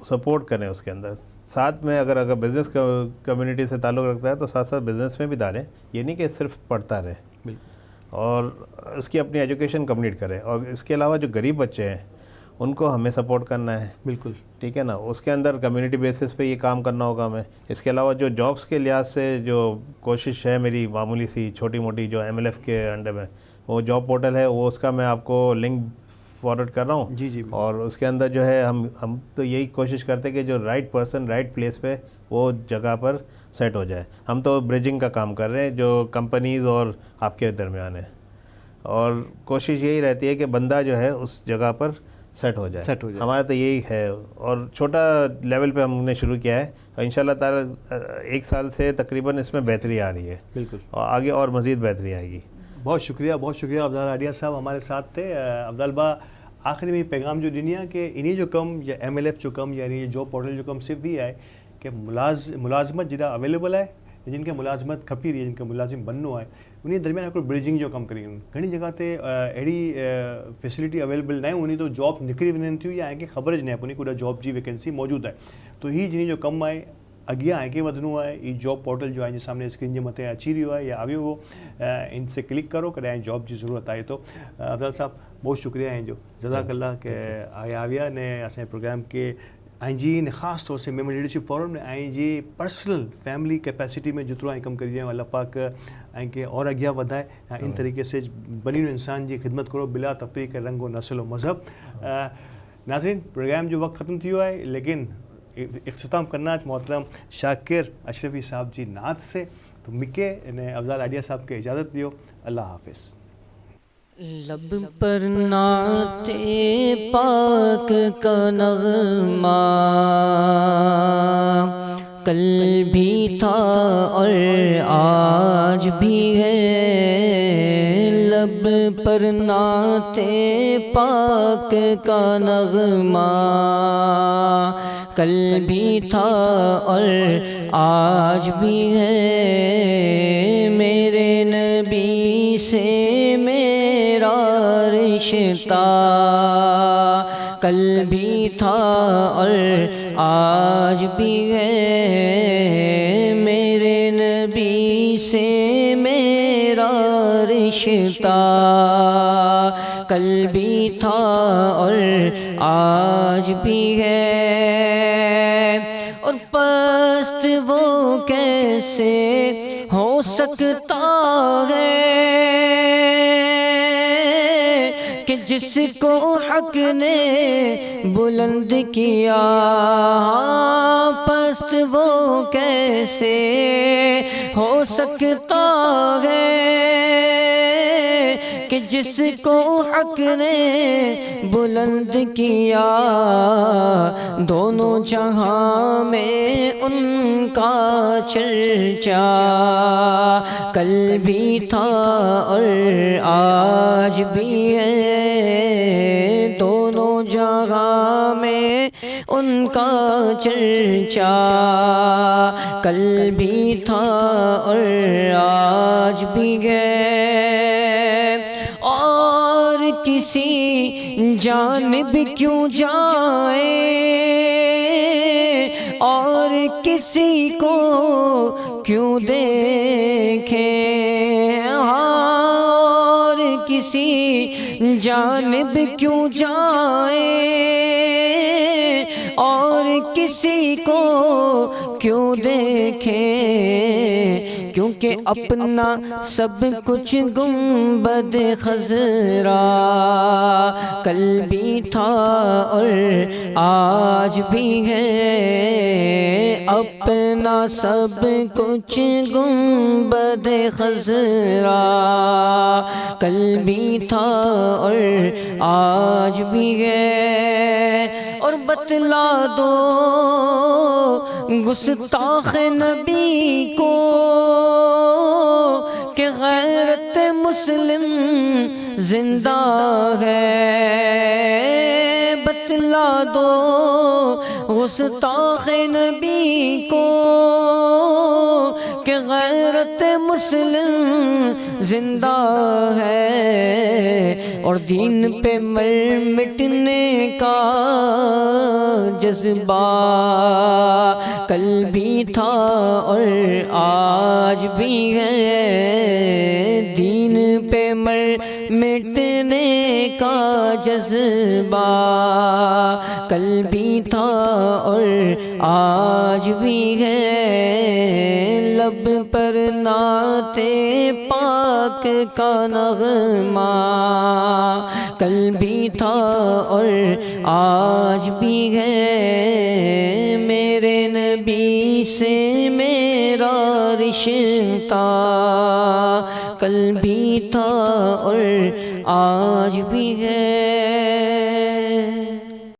Speaker 4: सपोर्ट करें उसके अंदर। साथ में अगर बिज़नेस कम्युनिटी से ताल्लुक़ रखता है तो साथ साथ बिज़नेस में भी डालें, ये नहीं कि सिर्फ पढ़ता रहे और उसकी अपनी एजुकेशन कंप्लीट करें। और इसके अलावा जो गरीब बच्चे हैं उनको हमें सपोर्ट करना है, बिल्कुल ठीक है ना, उसके अंदर कम्युनिटी बेसिस पे ये काम करना होगा हमें। इसके अलावा जो जॉब्स के लिहाज से जो कोशिश है मेरी मामूली सी छोटी मोटी जो MLF के अंडर में वो जॉब पोर्टल है, वो उसका मैं आपको लिंक फॉरवर्ड कर रहा हूँ। जी। और उसके अंदर जो है हम तो यही कोशिश करते हैं कि जो राइट पर्सन राइट प्लेस पे वो जगह पर सेट हो जाए। हम तो ब्रिजिंग का काम कर रहे हैं जो कंपनीज़ और आपके दरमियान है, और कोशिश यही रहती है कि बंदा जो है उस जगह पर सेट हो जाए। हमारा तो यही है और छोटा लेवल पे हमने शुरू किया है और इंशाल्लाह ताला 1 साल से तकरीबन इसमें बेहतरी आ रही है, बिल्कुल, और आगे और मज़ीद बेहतरी आएगी।
Speaker 3: बहुत शुक्रिया अफजल आडिया साहब हमारे साथ थे। अफजल बा आखिरी में पैगाम जो दुनिया के इन्हीं जो कम या MLF जो कम यानी जॉब पोर्टल जो कम सिर्फ भी है कि मुलाजमत जरा अवेलेबल है, जिनके मुलाजमत खपी रही है, जिनके मुलाजिम बननो है, उन्हें दरमियान हिकिड़ो ब्रिजिंग जो कम करी घणी जगह ते अहिड़ी फैसिलिटी अवेलेबल न उन्हें तो जॉब निकिरी वञनि थियूं या कंहिंखे ख़बर ज न आहे कोई जॉब जी वैकेंसी मौजूद है। तो ही जिन जो कम है अॻियां आगे वधनो है, ये जॉब पोर्टल जो है सामने स्क्रीन के मथे अची रही है या आवियो वो इनसे क्लिक करो कॾहिं जॉब की ज़रूरत आए तो। अफजल साहब बहुत शुक्रिया है जो जज़ाकल्लाह के आया ने असां प्रोग्राम के जी ने ख़ास तौर से मेमन लीडरशिप फोरम ने जी पर्सनल फैमिली कैपेसिटी में जितरो कम कर रहे हैं अल्लाह पाक के और अगिया वधाए। इन तरीके से बनी इंसान की खिदमत करो बिला तफरीक रंगो नस्ल मज़हब। नाज़रीन प्रोग्राम जो वक्त ख़त्म थी है लेकिन इख्तिताम करना मोहतरम शाकिर अशरफी साहब जी नात से। तो मिके ने अफजल आडिया साहब के इजाज़त दियो। अल्लाह हाफिज़।
Speaker 5: लब पर नाते पाक का नग़मा कल भी था और आज भी है। लब पर नाते पाक का नग़मा कल भी था और आज भी है। मेरे नबी से मेरा रिश्ता कल भी था और आज भी है। मेरे नबी से मेरा रिश्ता कल भी था और आज भी है। और पस्त वो कैसे हो सकता है कि जिसको हक ने बुलंद किया। पस्त वो कैसे हो सकता है कि जिसको हक ने बुलंद किया। दोनों जहां में उनका चर्चा कल भी था और आज भी है। दोनों जहां में उनका चर्चा कल भी था और आज भी है। और किसी जानिब क्यों जाए और किसी को क्यों देखें। और किसी जानिब क्यों जाए और किसी को क्यों देखें। क्योंकि अपना सब कुछ गुंबद खजरा कल भी था और आज भी है। अपना सब कुछ गुंबद खजरा कल भी था और आज भी है। और बतला दो गुस्ताख नबी को कि गैरत मुस्लिम जिंदा है। बतला दो गुस्ताखे नबी को कि गैरत मुस्लिम जिंदा है और दीन पे मर मिटने का जज्बा कल भी था और आज भी है। दीन पे मर मिटने का जज्बा कल भी था और आज भी है। लब पर नाते पाक का नग़मा कल भी था और आज भी है। मेरे नबी से मेरा रिश्ता कल भी था और आज भी है।